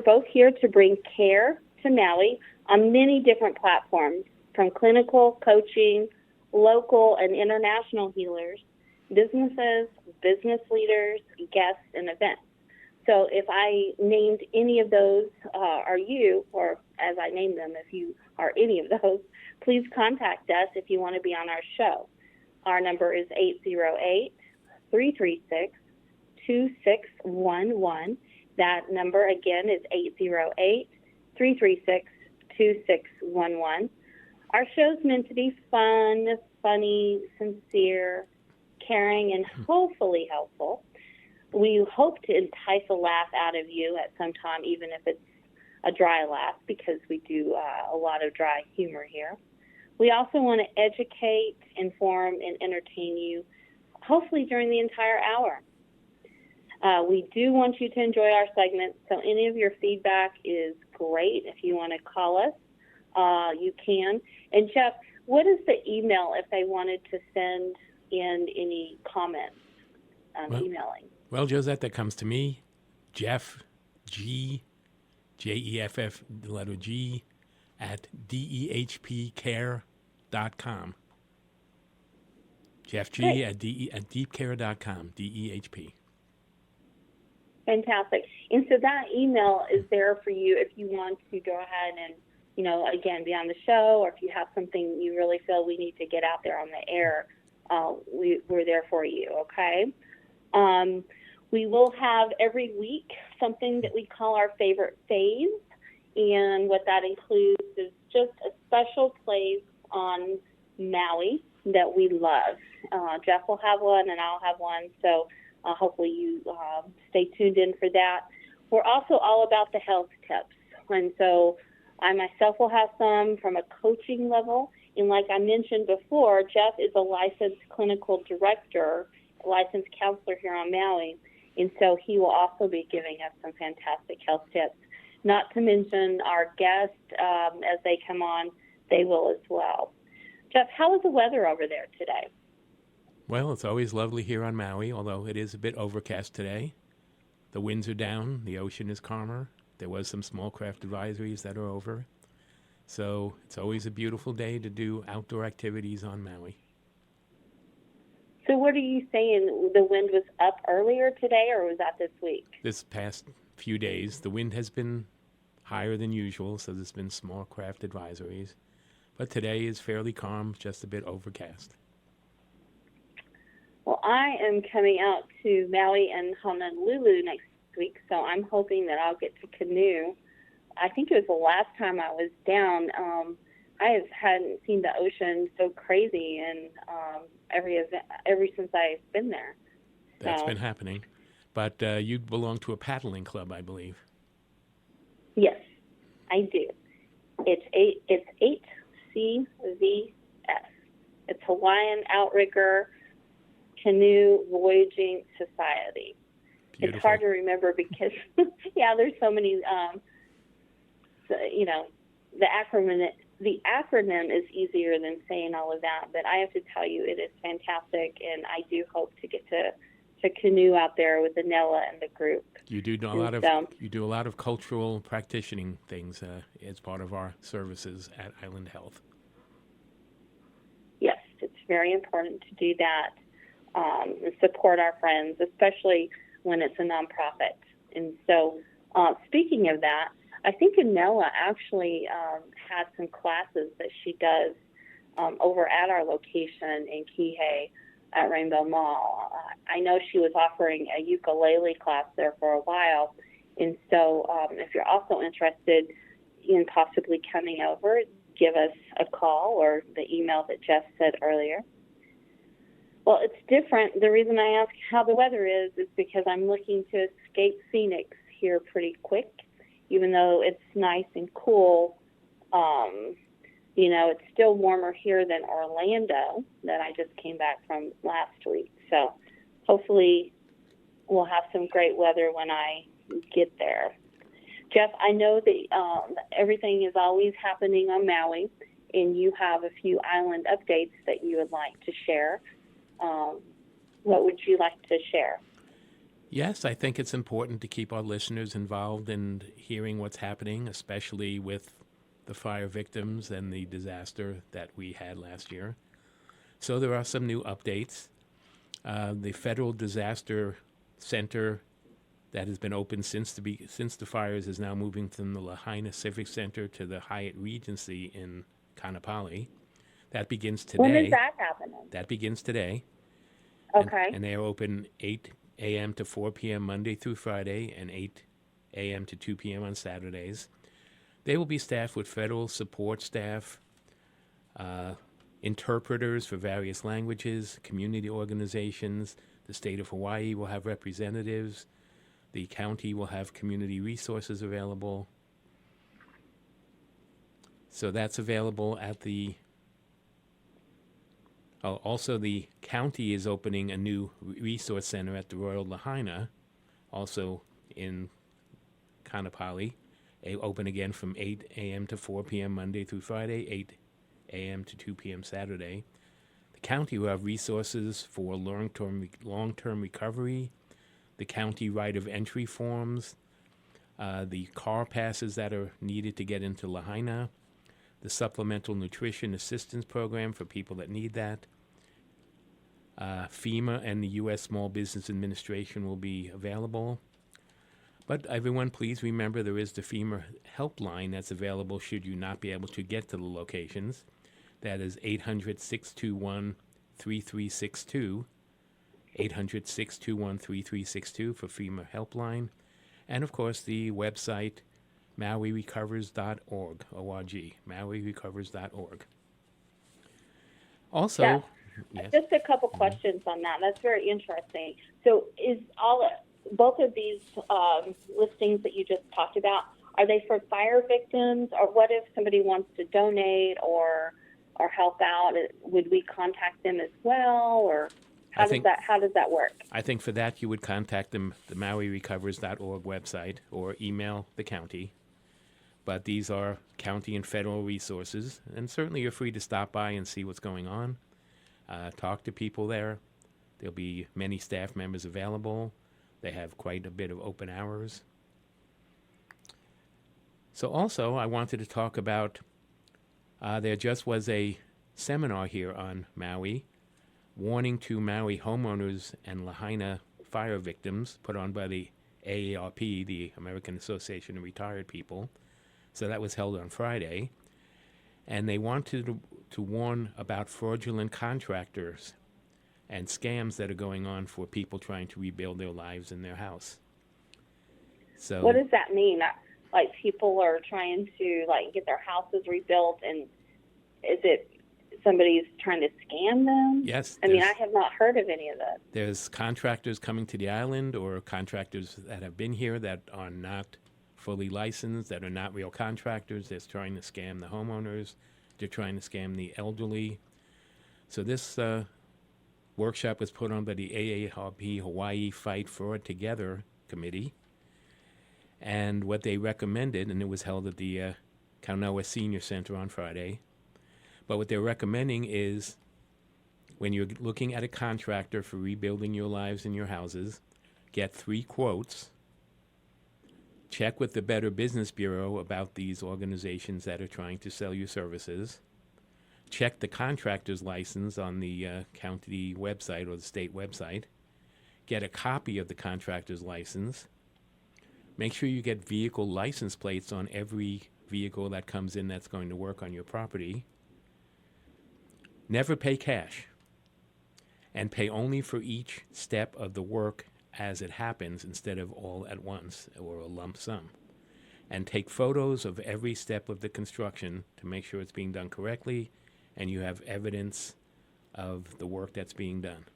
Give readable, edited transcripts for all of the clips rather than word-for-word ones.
both here to bring care to Maui on many different platforms, from clinical, coaching, local and international healers, businesses, business leaders, guests, and events. So if I named any of those, are you, or as I named them, if you are any of those, please contact us if you want to be on our show. Our number is 808-336-2611. That number again is 808-336-2611. Our show's meant to be fun, funny, sincere, caring, and hopefully helpful. We hope to entice a laugh out of you at some time, even if it's a dry laugh, because we do a lot of dry humor here. We also want to educate, inform, and entertain you, hopefully during the entire hour. We do want you to enjoy our segments, so any of your feedback is great. If you want to call us, you can. And Jeff, what is the email if they wanted to send in any comments emailing? Well, Josette, that comes to me, Jeff, Jeff, the letter G, at dehpcare.com. Jeff G Great. at deepcare.com, DEHP. Fantastic. And so that email is there for you if you want to go ahead and, again, be on the show, or if you have something you really feel we need to get out there on the air, we're there for you, okay? We will have every week something that we call our favorite phase, and what that includes is just a special place on Maui that we love. Jeff will have one, and I'll have one, so hopefully you stay tuned in for that. We're also all about the health tips, and so I myself will have some from a coaching level, and like I mentioned before, Jeff is a licensed clinical director, licensed counselor here on Maui, and so he will also be giving us some fantastic health tips. Not to mention our guests, as they come on, they will as well. Jeff, how is the weather over there today? Well, it's always lovely here on Maui, although it is a bit overcast today. The winds are down, the ocean is calmer. There was some small craft advisories that are over. So it's always a beautiful day to do outdoor activities on Maui. So what are you saying? The wind was up earlier today, or was that this week? This past few days, the wind has been higher than usual, so there's been small craft advisories. But today is fairly calm, just a bit overcast. Well, I am coming out to Maui and Honolulu next week, so I'm hoping that I'll get to canoe. I think it was the last time I was down. I hadn't seen the ocean so crazy in ever since I've been there. That's been happening. But you belong to a paddling club, I believe. Yes, I do. It's 8CVS. It's Hawaiian Outrigger Canoe Voyaging Society. Beautiful. It's hard to remember because, there's so many, the acronym is easier than saying all of that, but I have to tell you it is fantastic, and I do hope to get to canoe out there with Anella and the group. You do a lot of cultural practicing things as part of our services at Island Health. Yes, it's very important to do that and support our friends, especially when it's a nonprofit. And so, speaking of that, I think Anella actually has some classes that she does over at our location in Kihei at Rainbow Mall. I know she was offering a ukulele class there for a while, and so if you're also interested in possibly coming over, give us a call or the email that Jeff said earlier. Well, it's different. The reason I ask how the weather is because I'm looking to escape Phoenix here pretty quick, even though it's nice and cool. It's still warmer here than Orlando that I just came back from last week. So hopefully we'll have some great weather when I get there. Jeff, I know that everything is always happening on Maui, and you have a few island updates that you would like to share. What would you like to share? Yes, I think it's important to keep our listeners involved in hearing what's happening, especially with the fire victims and the disaster that we had last year. So there are some new updates. The Federal Disaster Center that has been open since the fires is now moving from the Lahaina Civic Center to the Hyatt Regency in Kaanapali. That begins today. When is that happening? That begins today. Okay. And they are open 8 a.m. to 4 p.m. Monday through Friday and 8 a.m. to 2 p.m. on Saturdays. They will be staffed with federal support staff, interpreters for various languages, community organizations. The state of Hawaii will have representatives. The county will have community resources available. So that's available at the... Oh, also, the county is opening a new resource center at the Royal Lahaina, also in Kaanapali. Open again from 8 a.m. to 4 p.m. Monday through Friday, 8 a.m. to 2 p.m. Saturday. The county will have resources for long-term recovery, the county right of entry forms, the car passes that are needed to get into Lahaina, the Supplemental Nutrition Assistance Program for people that need that. FEMA and the U.S. Small Business Administration will be available. But everyone, please remember there is the FEMA helpline that's available should you not be able to get to the locations. That is 800-621-3362, 800-621-3362 for FEMA helpline. And, of course, the website, MauiRecovers.org, O-R-G, MauiRecovers.org. Also, yeah. Yes. Just a couple questions on that. That's very interesting. So both of these listings that you just talked about, are they for fire victims, or what if somebody wants to donate or help out? Would we contact them as well, or how does that work? I think for that you would contact them, the MauiRecovers.org website, or email the county. But these are county and federal resources, and certainly you're free to stop by and see what's going on. Talk to people there. There'll be many staff members available. They have quite a bit of open hours. So also, I wanted to talk about, there just was a seminar here on Maui, warning to Maui homeowners and Lahaina fire victims, put on by the AARP, the American Association of Retired People. So that was held on Friday. And they wanted to warn about fraudulent contractors and scams that are going on for people trying to rebuild their lives in their house. So what does that mean? Like, people are trying to get their houses rebuilt, and is it somebody's trying to scam them? Yes. I mean, I have not heard of any of that. There's contractors coming to the island, or contractors that have been here that are not fully licensed, that are not real contractors. They're trying to scam the homeowners. They're trying to scam the elderly. So this workshop was put on by the AARP Hawaii Fight Fraud Together Committee. And what they recommended, and it was held at the Kaunoa Senior Center on Friday, but what they're recommending is when you're looking at a contractor for rebuilding your lives and your houses, get 3 quotes. Check with the Better Business Bureau about these organizations that are trying to sell you services. Check the contractor's license on the county website or the state website. Get a copy of the contractor's license. Make sure you get vehicle license plates on every vehicle that comes in that's going to work on your property. Never pay cash, and pay only for each step of the work as it happens instead of all at once or a lump sum. And take photos of every step of the construction to make sure it's being done correctly and you have evidence of the work that's being done.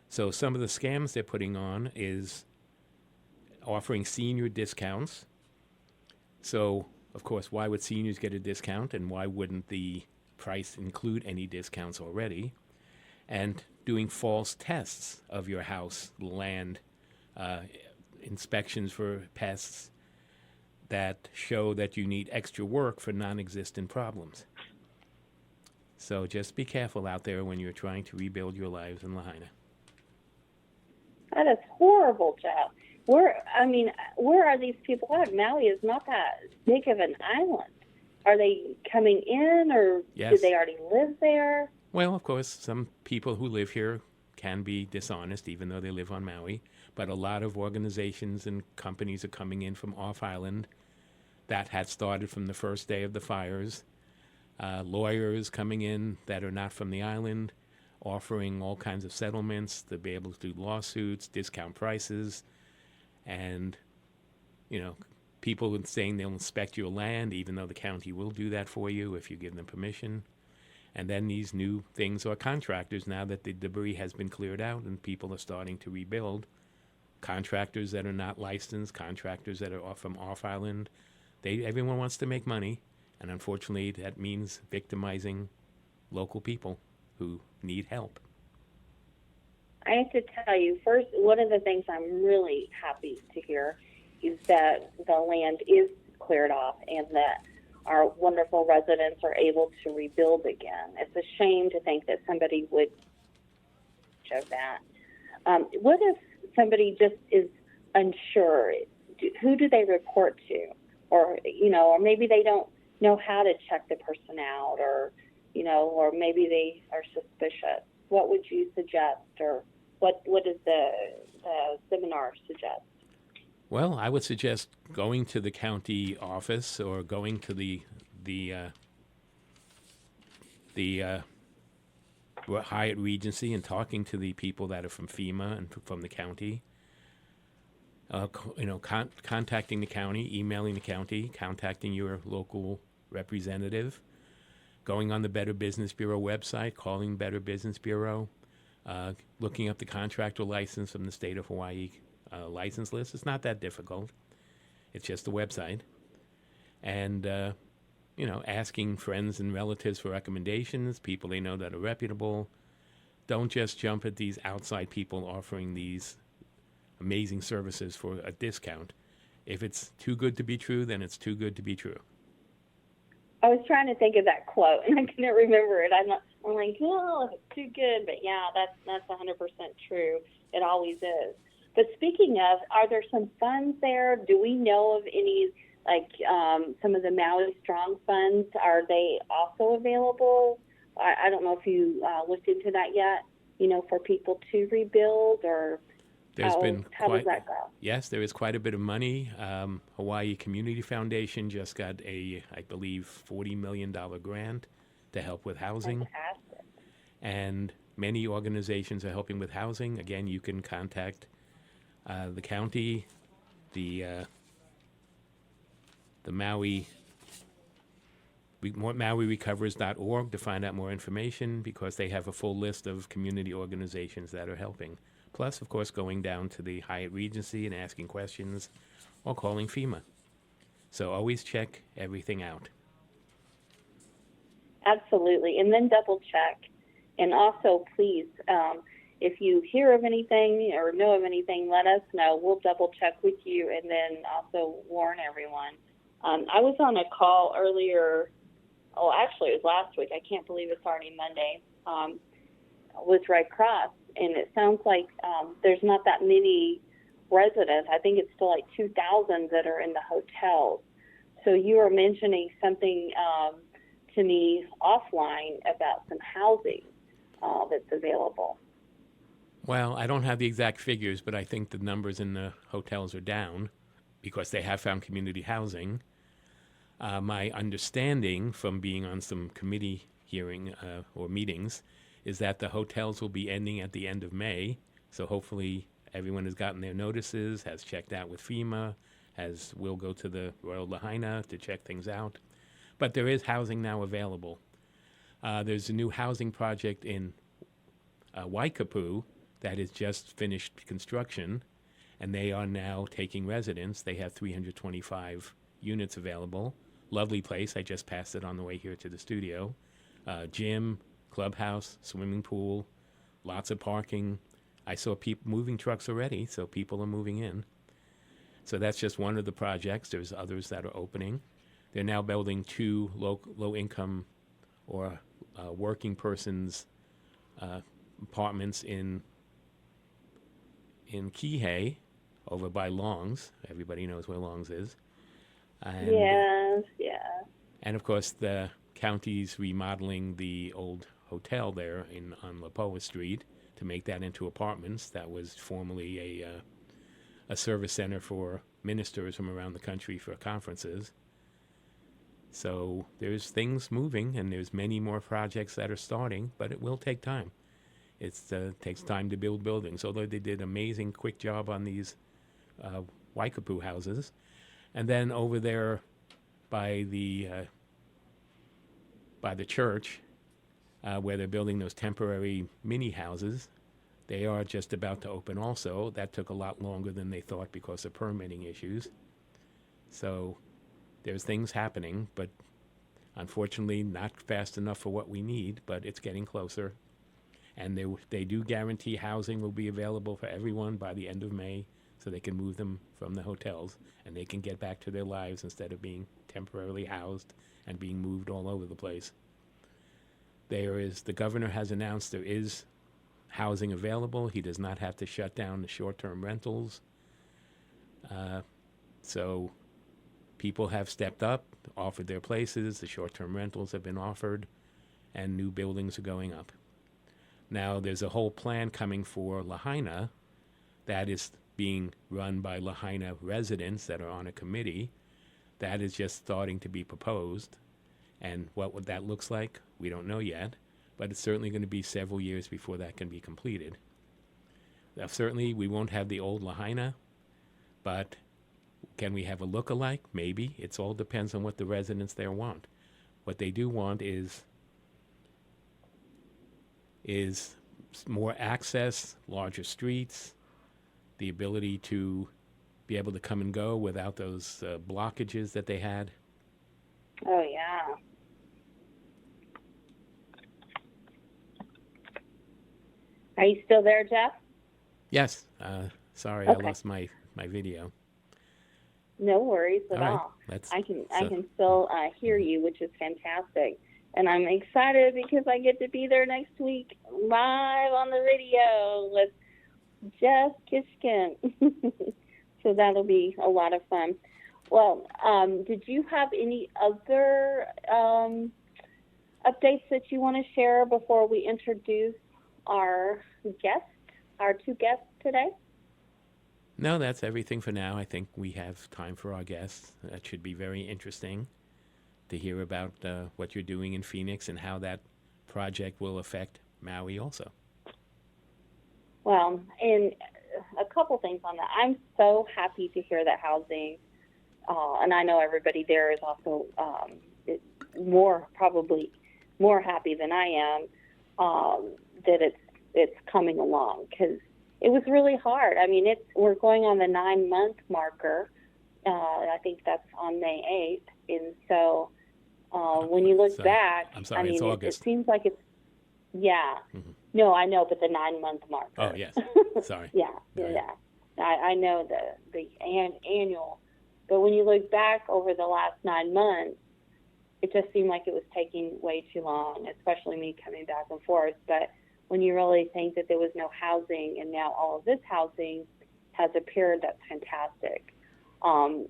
So some of the scams they're putting on is offering senior discounts. So, of course, why would seniors get a discount, and why wouldn't the price include any discounts already? And doing false tests of your house, land, inspections for pests that show that you need extra work for non-existent problems. So just be careful out there when you're trying to rebuild your lives in Lahaina. That is horrible, Jeff. Where are these people at? Maui is not that big of an island. Are they coming in, or do Yes. they already live there? Well, of course, some people who live here can be dishonest, even though they live on Maui. But a lot of organizations and companies are coming in from off island. That had started from the first day of the fires. Lawyers coming in that are not from the island, offering all kinds of settlements to be able to do lawsuits, discount prices, and people saying they'll inspect your land, even though the county will do that for you if you give them permission. And then these new things are contractors, now that the debris has been cleared out and people are starting to rebuild. Contractors that are not licensed, contractors that are from off island. Everyone wants to make money, and unfortunately that means victimizing local people who need help. I have to tell you, first, one of the things I'm really happy to hear is that the land is cleared off and that our wonderful residents are able to rebuild again. It's a shame to think that somebody would show that. What if somebody just is unsure? Who do they report to? Or maybe they don't know how to check the person out, or maybe they are suspicious. What would you suggest, or what does the seminar suggest? Well, I would suggest going to the county office or going to the Hyatt Regency and talking to the people that are from FEMA and from the county. Contacting the county, emailing the county, contacting your local representative, going on the Better Business Bureau website, calling Better Business Bureau, looking up the contractor license from the state of Hawaii license list. It's not that difficult. It's just a website. And, asking friends and relatives for recommendations, people they know that are reputable. Don't just jump at these outside people offering these amazing services for a discount. If it's too good to be true, then it's too good to be true. I was trying to think of that quote, and I couldn't remember it. I'm like, oh, it's too good, but yeah, that's 100% true. It always is. But speaking of, are there some funds there? Do we know of any, like some of the Maui Strong funds? Are they also available? I don't know if you looked into that yet, for people to rebuild, or how does that go? Yes, there is quite a bit of money. Hawaii Community Foundation just got I believe, $40 million grant to help with housing. Fantastic. And many organizations are helping with housing. Again, you can contact the county, the MauiRecovers.org to find out more information, because they have a full list of community organizations that are helping. Plus, of course, going down to the Hyatt Regency and asking questions, or calling FEMA. So always check everything out. Absolutely. And then double check. And also, please, if you hear of anything or know of anything, let us know. We'll double check with you and then also warn everyone. I was on a call earlier. Oh, actually, it was last week. I can't believe it's already Monday. With Red Cross. And it sounds like there's not that many residents. I think it's still like 2,000 that are in the hotels. So you were mentioning something to me offline about some housing that's available. Well, I don't have the exact figures, but I think the numbers in the hotels are down because they have found community housing. My understanding from being on some committee hearing or meetings is that the hotels will be ending at the end of May. So hopefully everyone has gotten their notices, has checked out with FEMA, will go to the Royal Lahaina to check things out. But there is housing now available. There's a new housing project in Waikapu that has just finished construction, and they are now taking residents. They have 325 units available. Lovely place. I just passed it on the way here to the studio. Gym, clubhouse, swimming pool, lots of parking. I saw moving trucks already, so people are moving in. So that's just one of the projects. There's others that are opening. They're now building 2 low-income or working persons apartments in in Kihei, over by Long's. Everybody knows where Long's is. And, Yes, yeah. and of course, the county's remodeling the old hotel there on Lapoa Street to make that into apartments. That was formerly a service center for ministers from around the country for conferences. So there's things moving, and there's many more projects that are starting, but it will take time. It takes time to build buildings, although they did an amazing quick job on these Waikapu houses. And then over there by the church, where they're building those temporary mini houses, they are just about to open also. That took a lot longer than they thought because of permitting issues. So there's things happening, but unfortunately not fast enough for what we need, but it's getting closer. And they do guarantee housing will be available for everyone by the end of May, so they can move them from the hotels and they can get back to their lives instead of being temporarily housed and being moved all over the place. The governor has announced there is housing available. He does not have to shut down the short-term rentals. So people have stepped up, offered their places. The short-term rentals have been offered, and new buildings are going up. Now, there's a whole plan coming for Lahaina that is being run by Lahaina residents that are on a committee. That is just starting to be proposed. And what that looks like, we don't know yet, but it's certainly going to be several years before that can be completed. Now, certainly, we won't have the old Lahaina, but can we have a look-alike? Maybe. It all depends on what the residents there want. What they do want is more access, larger streets, the ability to be able to come and go without those blockages that they had. Oh, yeah. Are you still there, Jeff? Yes. Sorry, Okay. I lost my video. No worries at all. I can still hear you, which is fantastic. And I'm excited because I get to be there next week live on the video with Jeff Kishkin. So that'll be a lot of fun. Well, did you have any other updates that you want to share before we introduce our two guests today? No, that's everything for now. I think we have time for our guests. That should be very interesting to hear about what you're doing in Phoenix and how that project will affect Maui also. Well, and a couple things on that. I'm so happy to hear that housing, and I know everybody there is also probably more happy than I am that it's coming along, because it was really hard. I mean, we're going on the 9-month marker. I think that's on May 8th, and so when you look back, I'm sorry, I mean, it's August. It seems like it's, yeah. Mm-hmm. No, I know, but the 9-month marker. Oh, yes. Sorry. Yeah. I know the annual, but when you look back over the last 9 months, it just seemed like it was taking way too long, especially me coming back and forth. But when you really think that there was no housing and now all of this housing has appeared, that's fantastic. I'm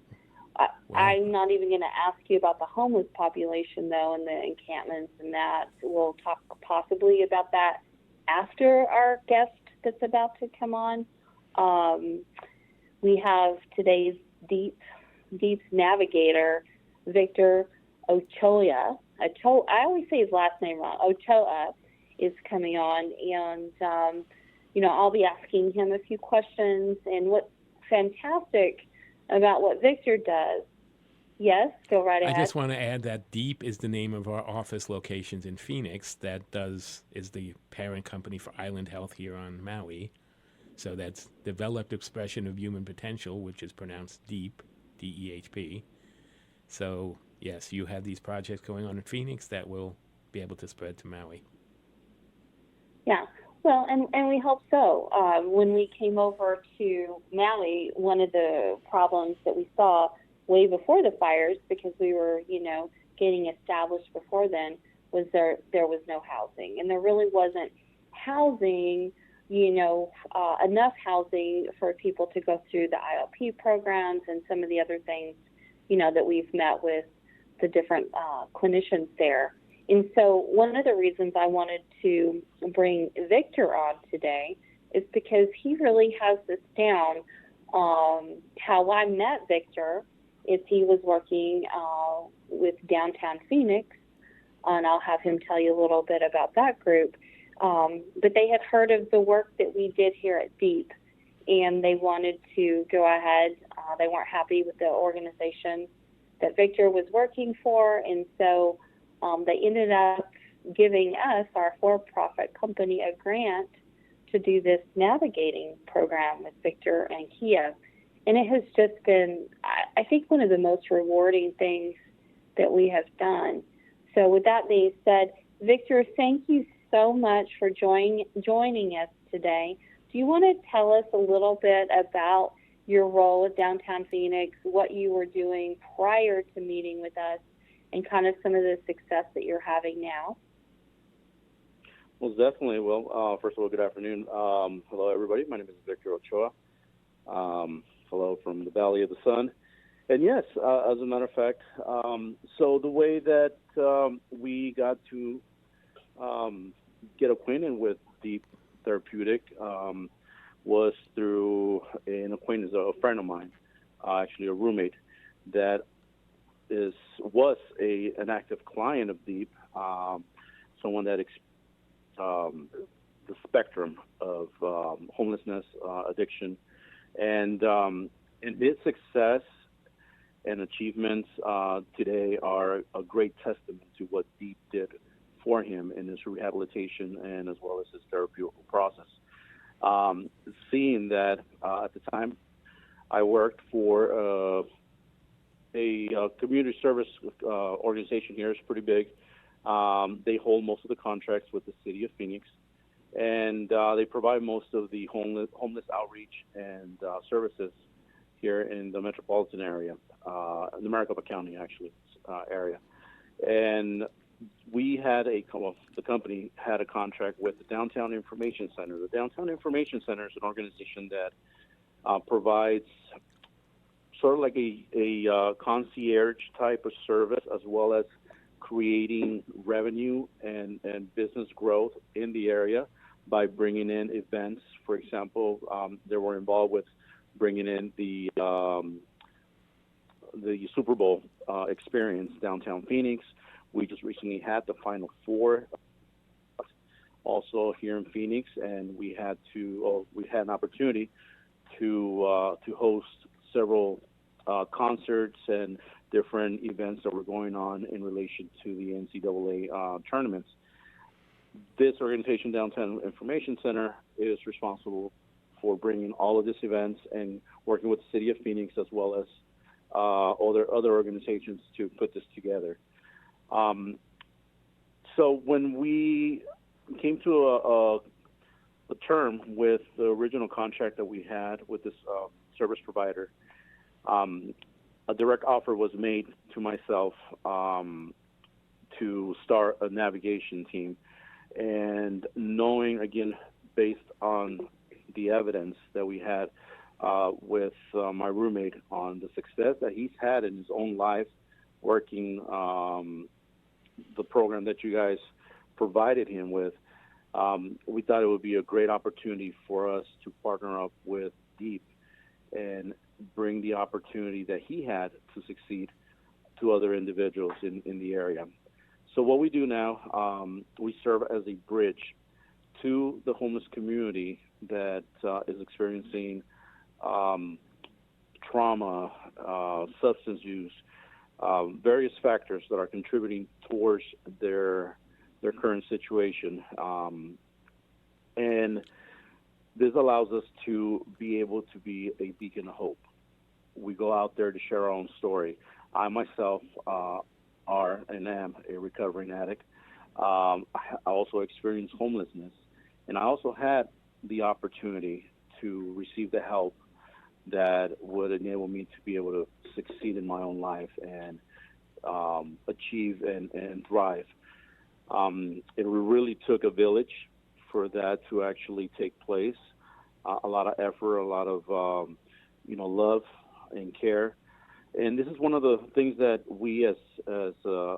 not even going to ask you about the homeless population, though, and the encampments and that. We'll talk possibly about that after our guest that's about to come on. We have today's Deep's navigator, Victor Ochoa. I always say his last name wrong. Ochoa is coming on, and I'll be asking him a few questions. And what's fantastic about what Victor does. Yes, go right ahead. I just want to add that Deep is the name of our office locations in Phoenix. That is the parent company for Island Health here on Maui. So that's Developed Expression of Human Potential, which is pronounced DEEP, D-E-H-P. So, yes, you have these projects going on in Phoenix that will be able to spread to Maui. Yeah, well, and we hope so. When we came over to Maui, one of the problems that we saw way before the fires, because we were, getting established before then, was there was no housing. And there really wasn't housing enough housing for people to go through the ILP programs and some of the other things, that we've met with the different clinicians there. And so one of the reasons I wanted to bring Victor on today is because he really has this down. How I met Victor is he was working with downtown Phoenix, and I'll have him tell you a little bit about that group. But they had heard of the work that we did here at DEEP, and they wanted to go ahead. They weren't happy with the organization that Victor was working for, and so they ended up giving us, our for-profit company, a grant to do this navigating program with Victor and Kia. And it has just been, I think, one of the most rewarding things that we have done. So with that being said, Victor, thank you so much for joining us today. Do you want to tell us a little bit about your role at Downtown Phoenix, what you were doing prior to meeting with us, and kind of some of the success that you're having now? Well, definitely. Well, first of all, good afternoon. Hello, everybody. My name is Victor Ochoa. Hello from the Valley of the Sun. And yes, as a matter of fact, so the way that we got to get acquainted with Deep Therapeutic was through an acquaintance, a friend of mine, actually a roommate, that was an active client of Deep, someone that the spectrum of homelessness, addiction, and his success and achievements today are a great testament to what Deep did for him in his rehabilitation and as well as his therapeutical process. Seeing that at the time I worked for a community service organization here. It's pretty big. They hold most of the contracts with the city of Phoenix, and they provide most of the homeless outreach and services here in the metropolitan area, the Maricopa County actually area. And we had the company had a contract with the Downtown Information Center. The Downtown Information Center is an organization that provides sort of like a concierge type of service, as well as creating revenue and business growth in the area by bringing in events. For example, they were involved with bringing in the Super Bowl experience downtown Phoenix. We just recently had the Final Four also here in Phoenix, and we had an opportunity to host several concerts and different events that were going on in relation to the NCAA tournaments. This organization, Downtown Information Center, is responsible for bringing all of these events and working with the city of Phoenix as well as other organizations to put this together. So when we came to a term with the original contract that we had with this service provider, a direct offer was made to myself to start a navigation team. And knowing, again, based on the evidence that we had with my roommate on the success that he's had in his own life working the program that you guys provided him with, we thought it would be a great opportunity for us to partner up with Deep and bring the opportunity that he had to succeed to other individuals in the area. So what we do now, we serve as a bridge to the homeless community that is experiencing trauma, substance use, various factors that are contributing towards their current situation. And this allows us to be able to be a beacon of hope. We go out there to share our own story. I myself am a recovering addict. I also experienced homelessness, and I also had the opportunity to receive the help that would enable me to be able to succeed in my own life and achieve and thrive. It really took a village for that to actually take place. A lot of effort, a lot of love and care. And this is one of the things that we as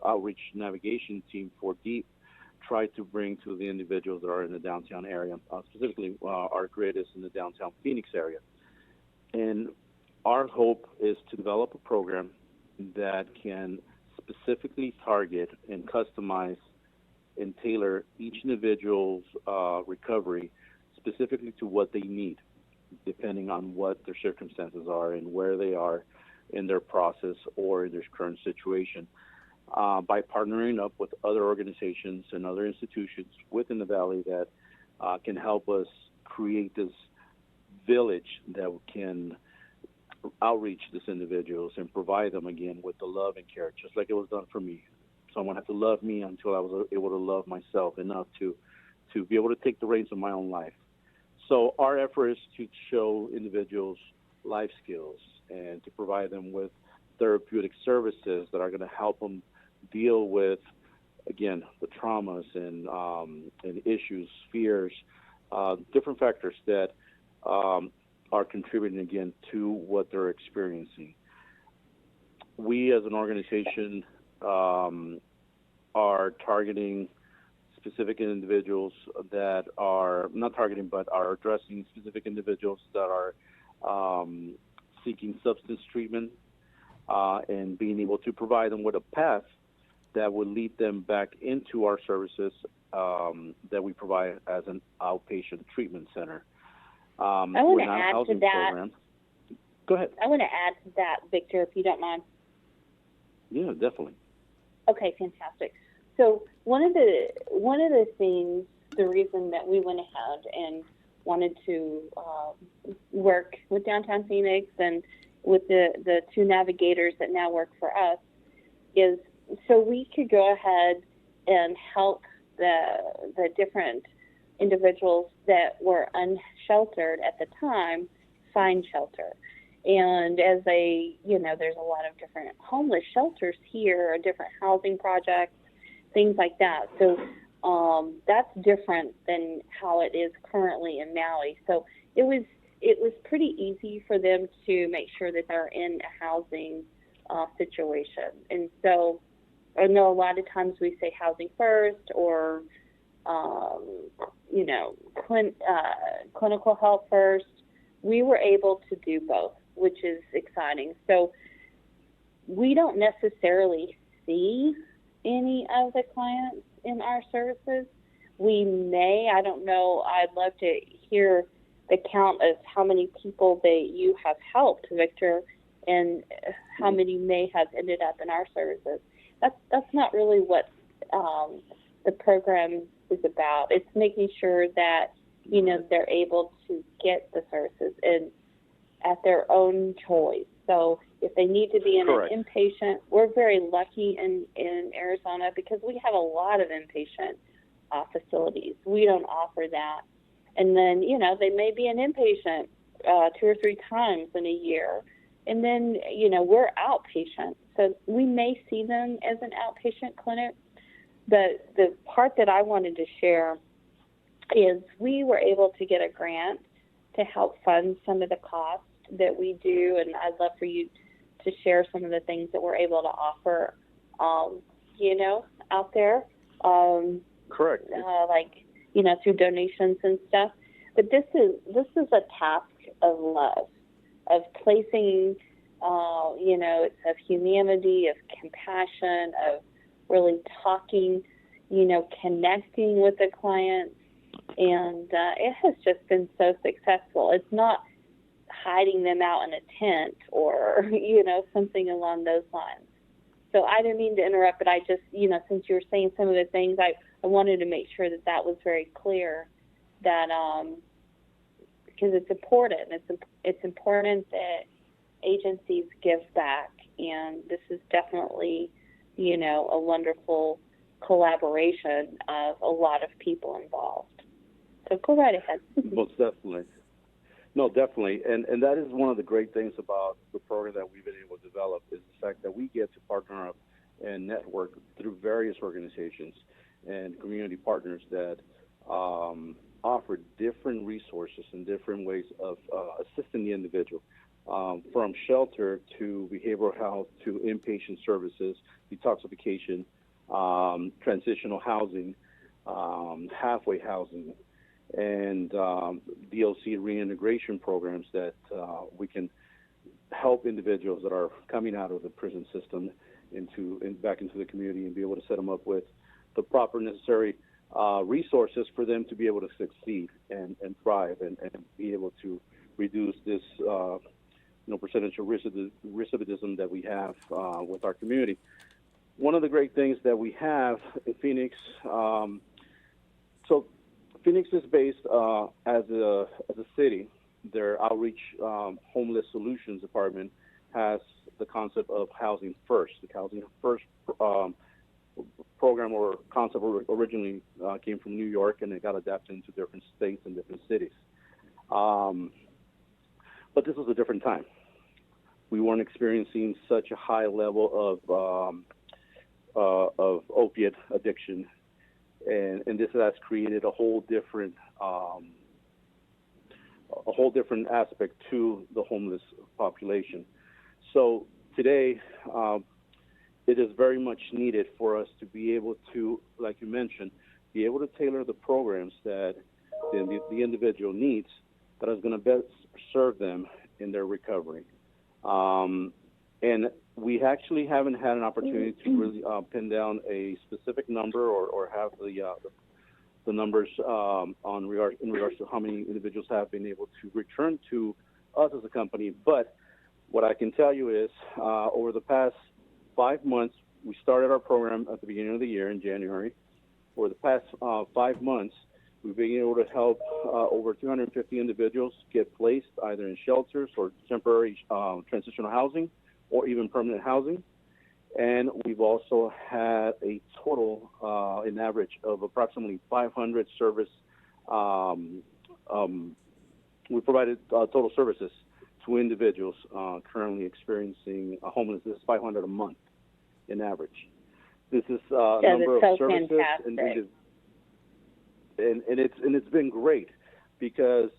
outreach navigation team for DEEP try to bring to the individuals that are in the downtown area. Specifically, our grid is in the downtown Phoenix area. And our hope is to develop a program that can specifically target and customize and tailor each individual's recovery specifically to what they need, depending on what their circumstances are and where they are in their process or in their current situation. By partnering up with other organizations and other institutions within the Valley that can help us create this village that can outreach these individuals and provide them again with the love and care, just like it was done for me. Someone had to love me until I was able to love myself enough to be able to take the reins of my own life. So our effort is to show individuals life skills and to provide them with therapeutic services that are going to help them deal with, again, the traumas and issues, fears, different factors that are contributing, again, to what they're experiencing. We as an organization are targeting specific individuals that are not targeting, but are addressing specific individuals that are seeking substance treatment and being able to provide them with a path that would lead them back into our services that we provide as an outpatient treatment center. I want to add to that. Program. Go ahead. I want to add to that, Victor, if you don't mind. Yeah, definitely. Okay, fantastic. So one of the things, the reason that we went ahead and wanted to work with Downtown Phoenix and with the two navigators that now work for us is so we could go ahead and help the different individuals that were unsheltered at the time find shelter. And as there's a lot of different homeless shelters here, different housing projects, things like that. So that's different than how it is currently in Maui. So it was pretty easy for them to make sure that they're in a housing situation. And so I know a lot of times we say housing first or clinical help first. We were able to do both, which is exciting. So we don't necessarily see any of the clients in our services. We may, I don't know, I'd love to hear the count of how many people that you have helped, Victor, and how many may have ended up in our services. That's not really what the program is about. It's making sure that, they're able to get the services and at their own choice. So if they need to be in Correct. an inpatient, we're very lucky in Arizona because we have a lot of inpatient facilities. We don't offer that. And then, they may be an inpatient 2 or 3 times in a year. And then, we're outpatient. So we may see them as an outpatient clinic. But the part that I wanted to share is we were able to get a grant to help fund some of the costs that we do. And I'd love for you to share some of the things that we're able to offer, out there. Correct. Through donations and stuff. But this is a task of love, of placing, it's of humanity, of compassion, of really talking, connecting with the clients. And it has just been so successful. It's not hiding them out in a tent or, something along those lines. So I didn't mean to interrupt, but I just, since you were saying some of the things, I wanted to make sure that was very clear that because it's important. It's important that agencies give back, and this is definitely, a wonderful collaboration of a lot of people involved. So go right ahead. Most definitely. No, definitely. And that is one of the great things about the program that we've been able to develop is the fact that we get to partner up and network through various organizations and community partners that offer different resources and different ways of assisting the individual, from shelter to behavioral health to inpatient services, detoxification, transitional housing, halfway housing, and DOC reintegration programs that we can help individuals that are coming out of the prison system back into the community and be able to set them up with the proper necessary resources for them to be able to succeed and thrive and be able to reduce this percentage of recidivism that we have with our community. One of the great things that we have in Phoenix, so Phoenix is based as a city. Their outreach homeless solutions department has the concept of housing first. The housing first program or concept originally came from New York, and it got adapted into different states and different cities. But this was a different time. We weren't experiencing such a high level of opiate addiction, and this has created a whole different aspect to the homeless population. So today, it is very much needed for us to be able to, like you mentioned, be able to tailor the programs that the individual needs that is going to best serve them in their recovery. And we actually haven't had an opportunity to really pin down a specific number or have the numbers in regards to how many individuals have been able to return to us as a company. But what I can tell you is over the past 5 months, we started our program at the beginning of the year in January. For the past 5 months, we've been able to help over 250 individuals get placed either in shelters or temporary transitional housing or even permanent housing. And we've also had a total, in average, of approximately 500 service. We provided total services to individuals currently experiencing homelessness, 500 a month in average. This is a number of services, and it's been great because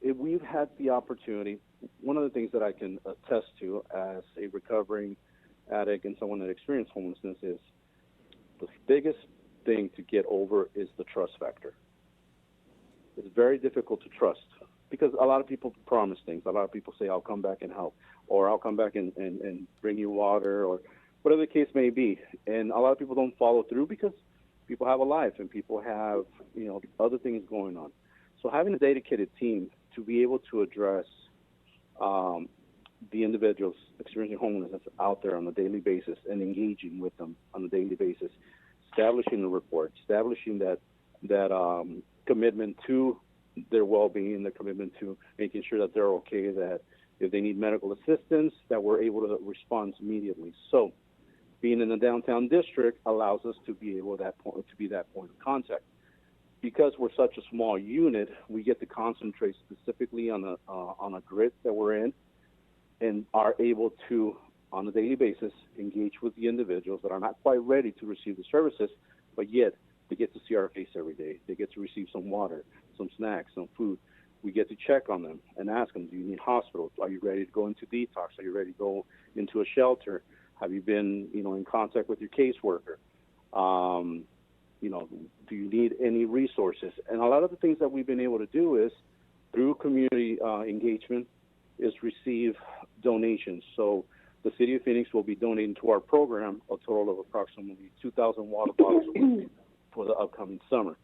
we've had the opportunity. One of the things that I can attest to as a recovering addict and someone that experienced homelessness is the biggest thing to get over is the trust factor. It's very difficult to trust because a lot of people promise things. A lot of people say, I'll come back and help, or I'll come back and bring you water, or whatever the case may be. And a lot of people don't follow through because people have a life and people have, other things going on. So having a dedicated team to be able to address the individuals experiencing homelessness out there on a daily basis and engaging with them on a daily basis, establishing the report, establishing that commitment to their well-being, the commitment to making sure that they're okay, that if they need medical assistance, that we're able to respond immediately. So being in the downtown district allows us to be able to be that point of contact. Because we're such a small unit, we get to concentrate specifically on a grid that we're in, and are able to, on a daily basis, engage with the individuals that are not quite ready to receive the services, but yet they get to see our face every day. They get to receive some water, some snacks, some food. We get to check on them and ask them, do you need hospital? Are you ready to go into detox? Are you ready to go into a shelter? Have you been, in contact with your caseworker? Do you need any resources? And a lot of the things that we've been able to do is, through community engagement, is receive donations. So the City of Phoenix will be donating to our program a total of approximately 2,000 water bottles a week for the upcoming summer.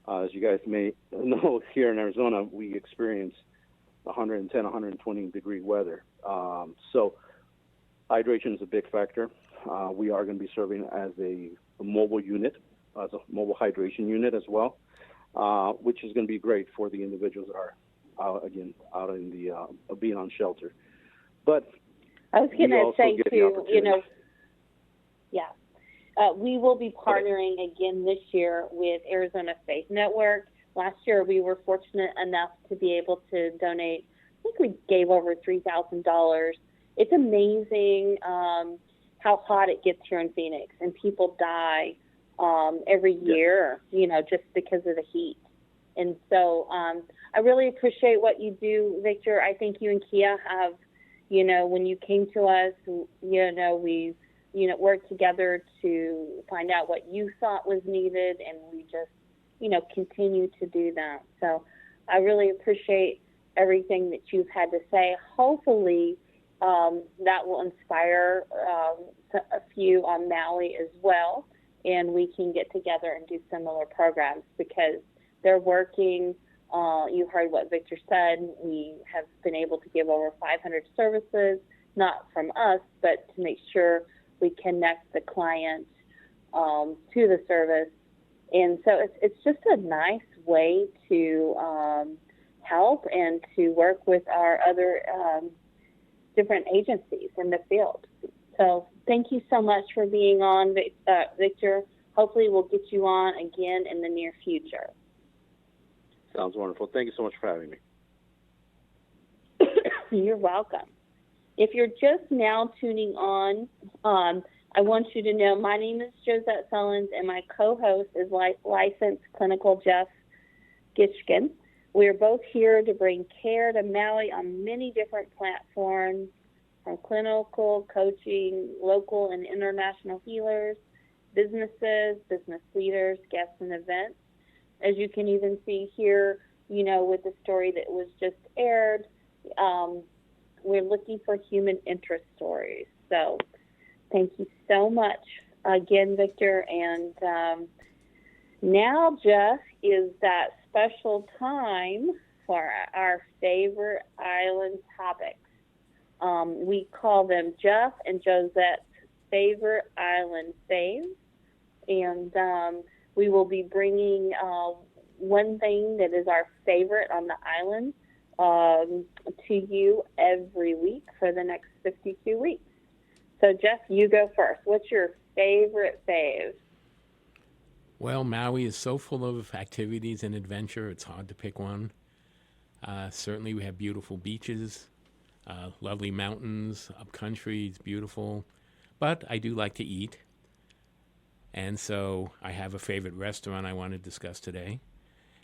As you guys may know, here in Arizona, we experience 110, 120 degree weather. So hydration is a big factor. We are going to be serving as a mobile unit, as a mobile hydration unit as well, which is going to be great for the individuals that are out in the being on shelter. But I was going to say too, we will be partnering again this year with Arizona Faith Network. Last year we were fortunate enough to be able to donate. I think we gave over $3,000. It's amazing how hot it gets here in Phoenix, and people die every year, just because of the heat. And so I really appreciate what you do, Victor. I think you and Kia have, when you came to us, we, worked together to find out what you thought was needed, and we just, continue to do that. So I really appreciate everything that you've had to say. Hopefully that will inspire a few on Maui as well, and we can get together and do similar programs because they're working. You heard what Victor said. We have been able to give over 500 services, not from us, but to make sure we connect the client to the service. And so it's just a nice way to help and to work with our other different agencies in the field. So thank you so much for being on, Victor. Hopefully we'll get you on again in the near future. Sounds wonderful. Thank you so much for having me. You're welcome. If you're just now tuning on, I want you to know my name is Josette Sullins, and my co-host is licensed clinical Jeff Gitchkin. We're both here to bring care to Maui on many different platforms, from clinical, coaching, local and international healers, businesses, business leaders, guests, and events. As you can even see here, with the story that was just aired, we're looking for human interest stories. So thank you so much again, Victor. And now, Jeff, is that special time for our favorite island topics. We call them Jeff and Josette's favorite island faves. And we will be bringing one thing that is our favorite on the island to you every week for the next 52 weeks. So, Jeff, you go first. What's your favorite fave? Well, Maui is so full of activities and adventure, it's hard to pick one. Certainly we have beautiful beaches, lovely mountains, upcountry, it's beautiful. But I do like to eat. And so I have a favorite restaurant I want to discuss today,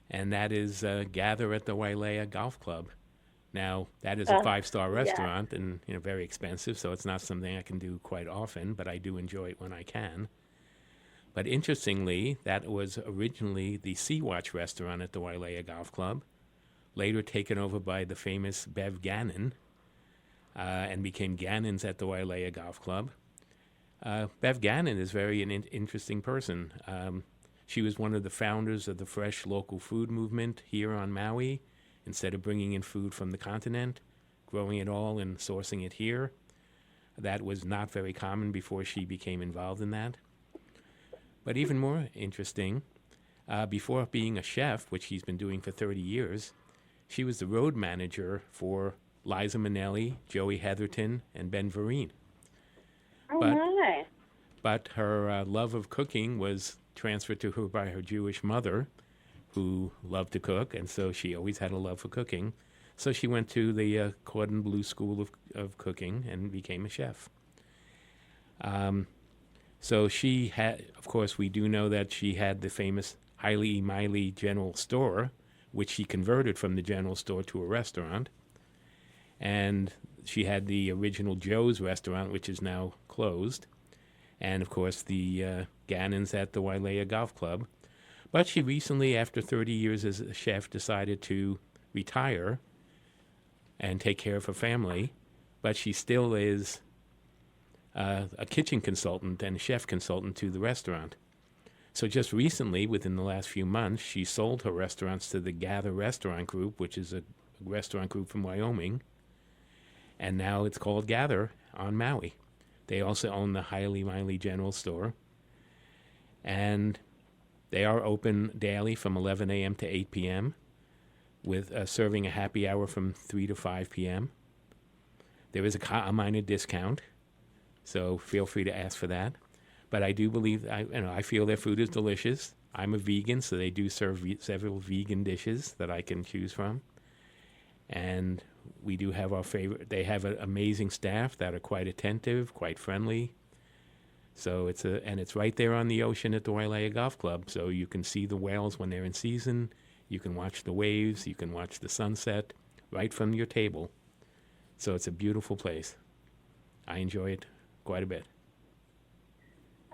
and that is Gather at the Wailea Golf Club. Now, that is a five-star restaurant and very expensive, so it's not something I can do quite often, but I do enjoy it when I can. But interestingly, that was originally the Sea Watch restaurant at the Wailea Golf Club, later taken over by the famous Bev Gannon, and became Gannon's at the Wailea Golf Club. Bev Gannon is very an interesting person. She was one of the founders of the fresh local food movement here on Maui. Instead of bringing in food from the continent, growing it all and sourcing it here. That was not very common before she became involved in that. But even more interesting, before being a chef, which she's been doing for 30 years, she was the road manager for Liza Minnelli, Joey Heatherton, and Ben Vereen. But her love of cooking was transferred to her by her Jewish mother, who loved to cook, and so she always had a love for cooking. So she went to the Cordon Bleu School of Cooking and became a chef. So she had, of course, we do know that she had the famous Haile Miley General Store, which she converted from the general store to a restaurant. And she had the original Joe's restaurant, which is now closed. And, of course, the Gannons at the Wailea Golf Club. But she recently, after 30 years as a chef, decided to retire and take care of her family. But she still is a kitchen consultant and a chef consultant to the restaurant. So just recently, within the last few months, she sold her restaurants to the Gather Restaurant Group, which is a restaurant group from Wyoming. And now it's called Gather on Maui. They also own the Haile Miley General Store. And they are open daily from 11 a.m. to 8 p.m. with serving a happy hour from 3 to 5 p.m. There is a minor discount, so feel free to ask for that. But I do believe, I feel their food is delicious. I'm a vegan, so they do serve several vegan dishes that I can choose from. And we do have our favorite. They have an amazing staff that are quite attentive, quite friendly. So it's right there on the ocean at the Wailea Golf Club. So you can see the whales when they're in season. You can watch the waves. You can watch the sunset right from your table. So it's a beautiful place. I enjoy it quite a bit.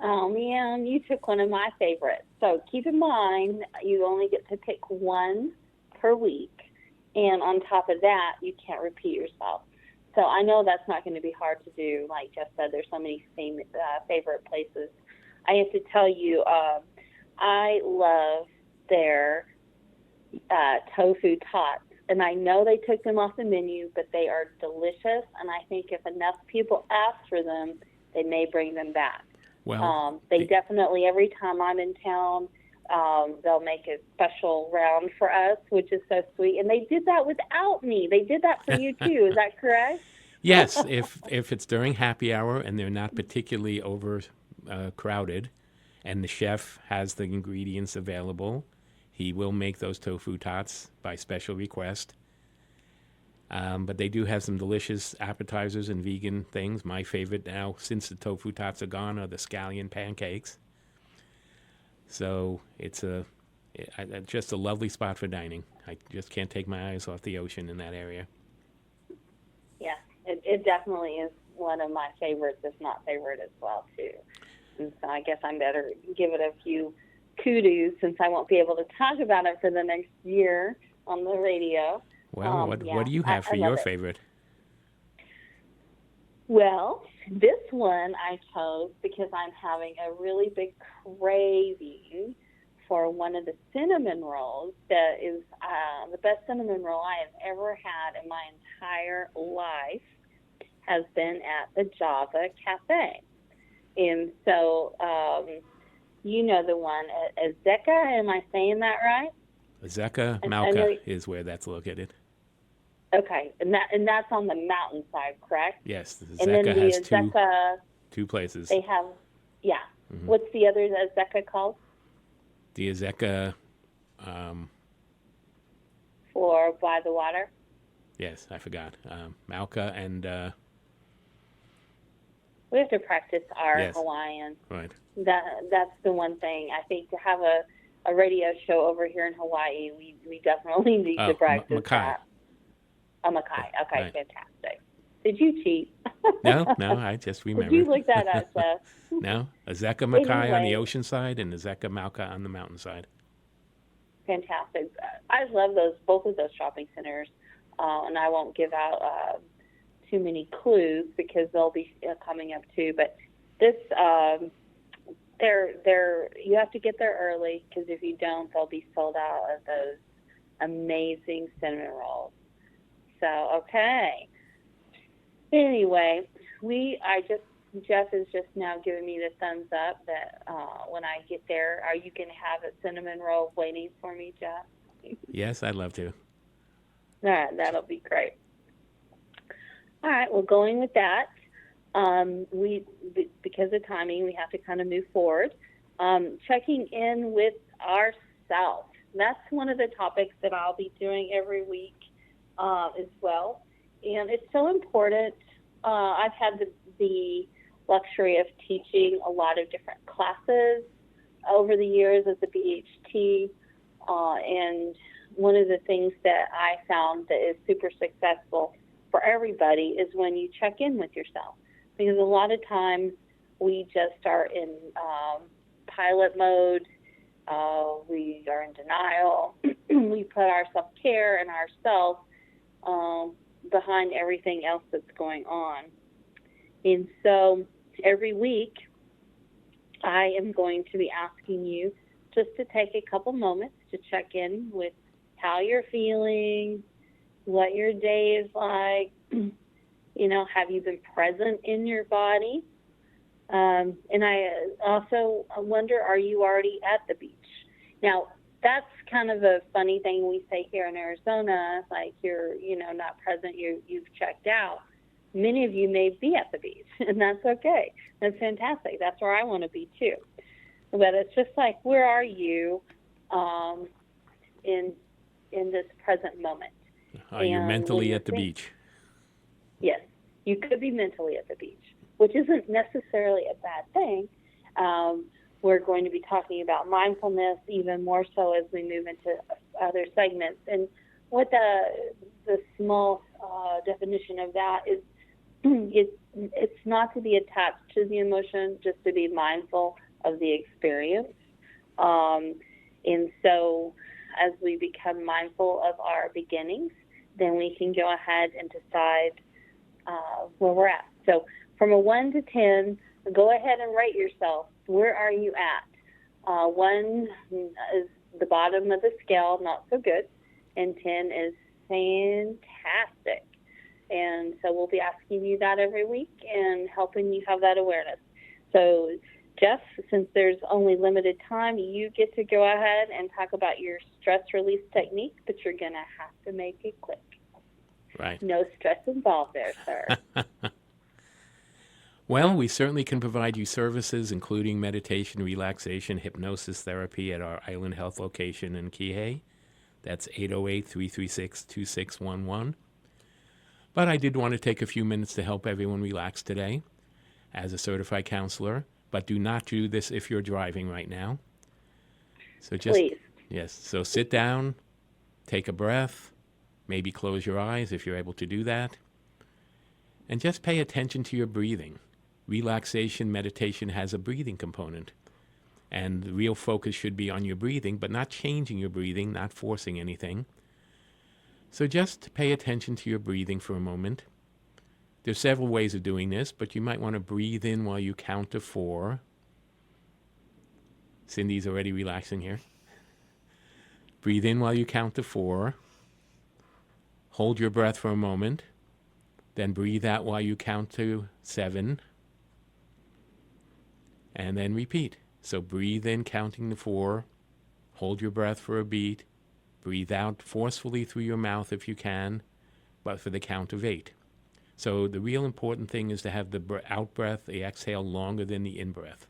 Oh, man, you took one of my favorites. So keep in mind, you only get to pick one per week. And on top of that, you can't repeat yourself. So I know that's not going to be hard to do. Like Jeff said, there's so many favorite places. I have to tell you, I love their tofu tots. And I know they took them off the menu, but they are delicious. And I think if enough people ask for them, they may bring them back. Well, they definitely, every time I'm in town, they'll make a special round for us, which is so sweet. And they did that without me. They did that for you, too. Is that correct? Yes, if it's during happy hour and they're not particularly crowded, and the chef has the ingredients available, he will make those tofu tots by special request. But they do have some delicious appetizers and vegan things. My favorite now, since the tofu tots are gone, are the scallion pancakes. So it's just a lovely spot for dining. I just can't take my eyes off the ocean in that area. Yeah, it definitely is one of my favorites, if not favorite as well, too. And so I guess I better give it a few kudos since I won't be able to talk about it for the next year on the radio. Well, what do you have for your favorite? Well, this one I chose because I'm having a really big craving for one of the cinnamon rolls that is the best cinnamon roll I have ever had in my entire life has been at the Java Cafe. And so, you know the one, Azeka, am I saying that right? Azeka Malka is where that's located. Okay, and that's on the mountainside, correct? Yes, the and then the has Azeka, two places. They have, yeah. Mm-hmm. What's the other Azeka called? The Azeka... for by the water? Yes, I forgot. Malka and... we have to practice our Hawaiian. Right. That's the one thing. I think to have a radio show over here in Hawaii, we definitely need to practice that. Oh, Makai. Okay, right. Fantastic. Did you cheat? No, I just remembered. Did you look that up, Jeff? No, Azeka Makai on the ocean side and Azeka Malka on the mountain side. Fantastic. I love both of those shopping centers, and I won't give out too many clues because they'll be coming up too. But this, you have to get there early because if you don't, they'll be sold out of those amazing cinnamon rolls. So, okay. Anyway, Jeff is just now giving me the thumbs up that when I get there, are you going to have a cinnamon roll waiting for me, Jeff? Yes, I'd love to. All right, that'll be great. All right, well, going with that, because of timing, we have to kind of move forward. Checking in with ourselves. That's one of the topics that I'll be doing every week as well. And it's so important. I've had the luxury of teaching a lot of different classes over the years as a BHT. And one of the things that I found that is super successful for everybody is when you check in with yourself. Because a lot of times we just are in pilot mode. We are in denial. We put our self-care and ourselves behind everything else that's going on. And so every week I am going to be asking you just to take a couple moments to check in with how you're feeling, what your day is like. Have you been present in your body? And I also wonder, are you already at the beach? Now, that's kind of a funny thing we say here in Arizona, like you're, not present, you've checked out. Many of you may be at the beach, and that's okay. That's fantastic. That's where I want to be too. But it's just like, where are you in this present moment? Are you mentally at the beach? Yes, you could be mentally at the beach. which isn't necessarily a bad thing. We're going to be talking about mindfulness even more so as we move into other segments. And what the small definition of that is, it's not to be attached to the emotion, just to be mindful of the experience. And so as we become mindful of our beginnings, then we can go ahead and decide where we're at. So from a 1 to 10, go ahead and rate yourself. Where are you at? 1 is the bottom of the scale, not so good, and 10 is fantastic. And so we'll be asking you that every week and helping you have that awareness. So Jeff, since there's only limited time, you get to go ahead and talk about your stress release technique, but you're going to have to make it quick. Right. No stress involved there, sir. Well, we certainly can provide you services, including meditation, relaxation, hypnosis therapy at our Island Health location in Kihei. That's 808-336-2611. But I did want to take a few minutes to help everyone relax today as a certified counselor. But do not do this if you're driving right now. So just, please. Yes. So sit down, take a breath, maybe close your eyes if you're able to do that, and just pay attention to your breathing. Relaxation meditation has a breathing component, and the real focus should be on your breathing, but not changing your breathing, not forcing anything. So just pay attention to your breathing for a moment. There's several ways of doing this, but you might want to breathe in while you count to 4. Cindy's already relaxing here. Breathe in while you count to 4. Hold your breath for a moment. Then breathe out while you count to 7. And then repeat. So breathe in counting to 4. Hold your breath for a beat. Breathe out forcefully through your mouth if you can, but for the count of 8. So the real important thing is to have the out breath, the exhale, longer than the in breath.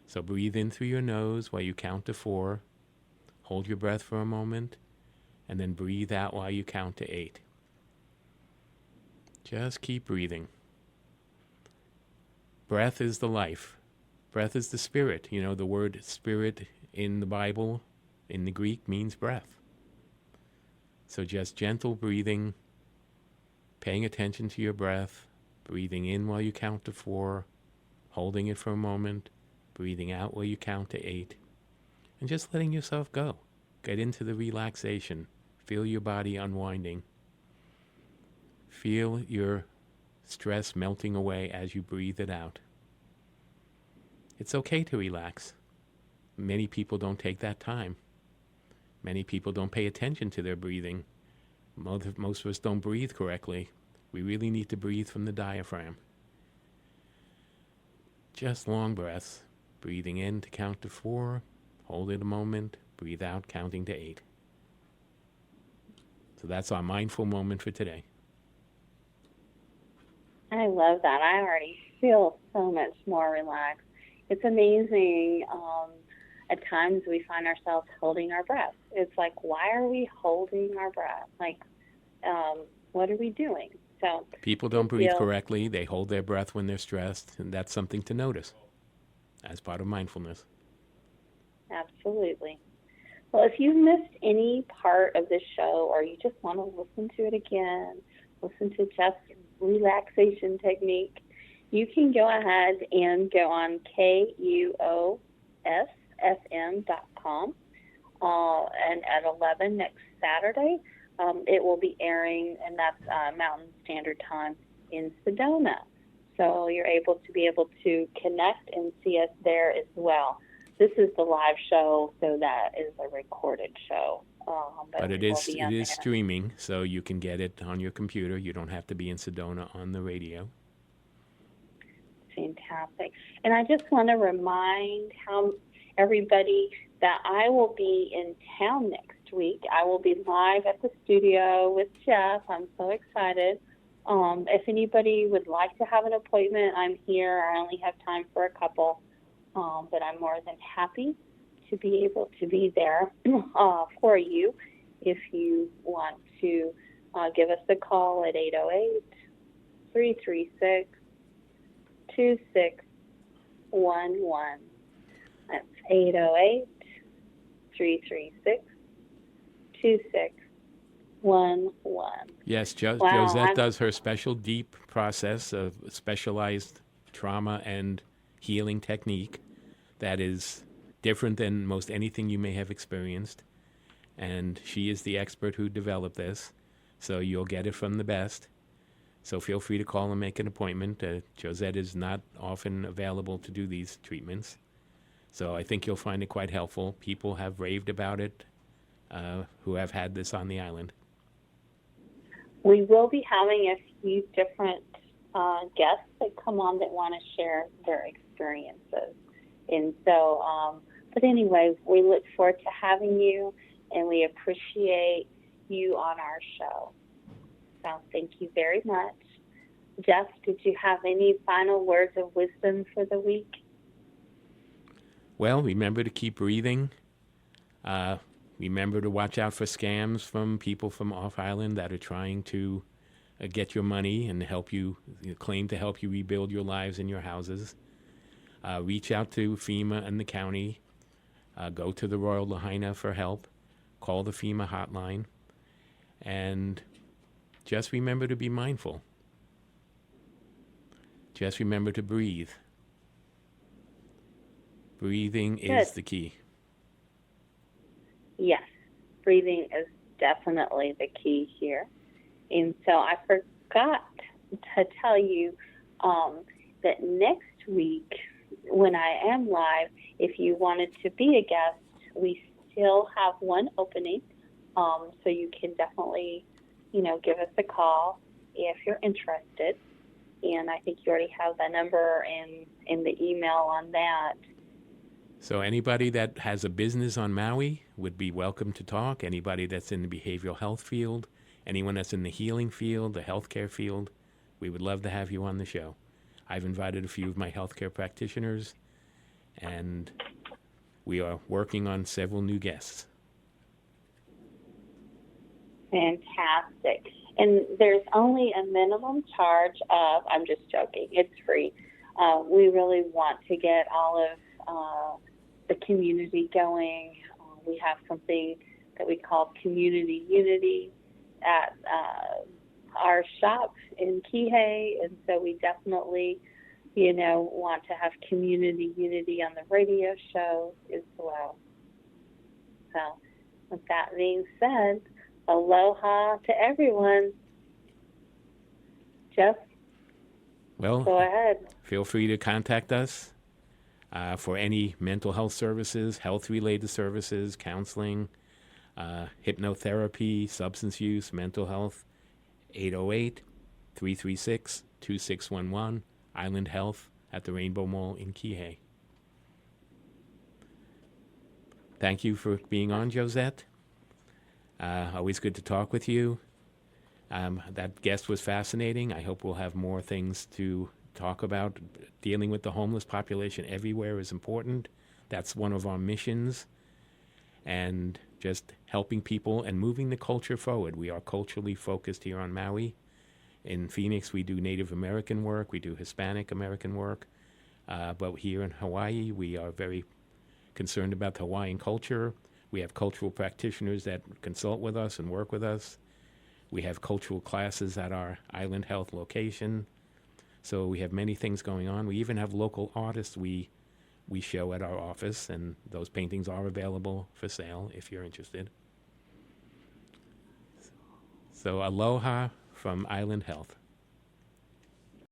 So breathe in through your nose while you count to 4. Hold your breath for a moment, and then breathe out while you count to 8. Just keep breathing. Breath is the life. Breath is the spirit. You know, the word spirit in the Bible, in the Greek, means breath. So just gentle breathing, paying attention to your breath, breathing in while you count to 4, holding it for a moment, breathing out while you count to 8, and just letting yourself go. Get into the relaxation. Feel your body unwinding. Feel your stress melting away as you breathe it out. It's okay to relax. Many people don't take that time. Many people don't pay attention to their breathing. Most of us don't breathe correctly. We really need to breathe from the diaphragm. Just long breaths. Breathing in to count to 4. Hold it a moment. Breathe out, counting to 8. So that's our mindful moment for today. I love that. I already feel so much more relaxed. It's amazing. At times we find ourselves holding our breath. It's like, why are we holding our breath? Like, what are we doing? So people don't breathe correctly. They hold their breath when they're stressed, and that's something to notice as part of mindfulness. Absolutely. Well, if you missed any part of this show or you just want to listen to it again, listen to Jeff's relaxation technique, you can go ahead and go on KUOSFM.com. And at 11 next Saturday, it will be airing, and that's Mountain Standard Time in Sedona. So you're able to connect and see us there as well. This is the live show, so that is a recorded show. But it is streaming, so you can get it on your computer. You don't have to be in Sedona on the radio. Fantastic. And I just want to remind everybody that I will be in town next week. I will be live at the studio with Jeff. I'm so excited. If anybody would like to have an appointment, I'm here. I only have time for a couple, but I'm more than happy to be able to be there for you. If you want to give us a call at 808-336-2611. 2611. That's 808-336-2611. Yes, Wow, Josette does her special deep process of specialized trauma and healing technique that is different than most anything you may have experienced. And she is the expert who developed this, so you'll get it from the best. So feel free to call and make an appointment. Josette is not often available to do these treatments, so I think you'll find it quite helpful. People have raved about it who have had this on the island. we will be having a few different guests that come on that want to share their experiences. And so, but anyway, we look forward to having you, and we appreciate you on our show. So thank you very much. Jeff, did you have any final words of wisdom for the week? Well, remember to keep breathing. Remember to watch out for scams from people from off island that are trying to get your money and help you, claim to help you rebuild your lives and your houses. Reach out to FEMA and the county. Go to the Royal Lahaina for help. Call the FEMA hotline. And just remember to be mindful. Just remember to breathe. Breathing is the key. Yes, breathing is definitely the key here. And so I forgot to tell you that next week, when I am live, if you wanted to be a guest, we still have one opening. So you can definitely, give us a call if you're interested. And I think you already have the number in the email on that. So anybody that has a business on Maui would be welcome to talk. Anybody that's in the behavioral health field, anyone that's in the healing field, the healthcare field, we would love to have you on the show. I've invited a few of my healthcare practitioners, and we are working on several new guests. Fantastic. And there's only a minimum charge of, I'm just joking, it's free. We really want to get all of the community going. We have something that we call Community Unity at our shop in Kihei, and so we definitely, want to have Community Unity on the radio show as well. So with that being said, aloha to everyone. Jeff, well, go ahead. Feel free to contact us for any mental health services, health-related services, counseling, hypnotherapy, substance use, mental health. 808-336-2611, Island Health at the Rainbow Mall in Kihei. Thank you for being on, Josette. Always good to talk with you. That guest was fascinating. I hope we'll have more things to talk about. Dealing with the homeless population everywhere is important. That's one of our missions. And just helping people and moving the culture forward. We are culturally focused here on Maui. In Phoenix, we do Native American work. We do Hispanic American work. But here in Hawaii, we are very concerned about the Hawaiian culture. We have cultural practitioners that consult with us and work with us. We have cultural classes at our Island Health location. So we have many things going on. We even have local artists we show at our office, and those paintings are available for sale if you're interested. So aloha from Island Health.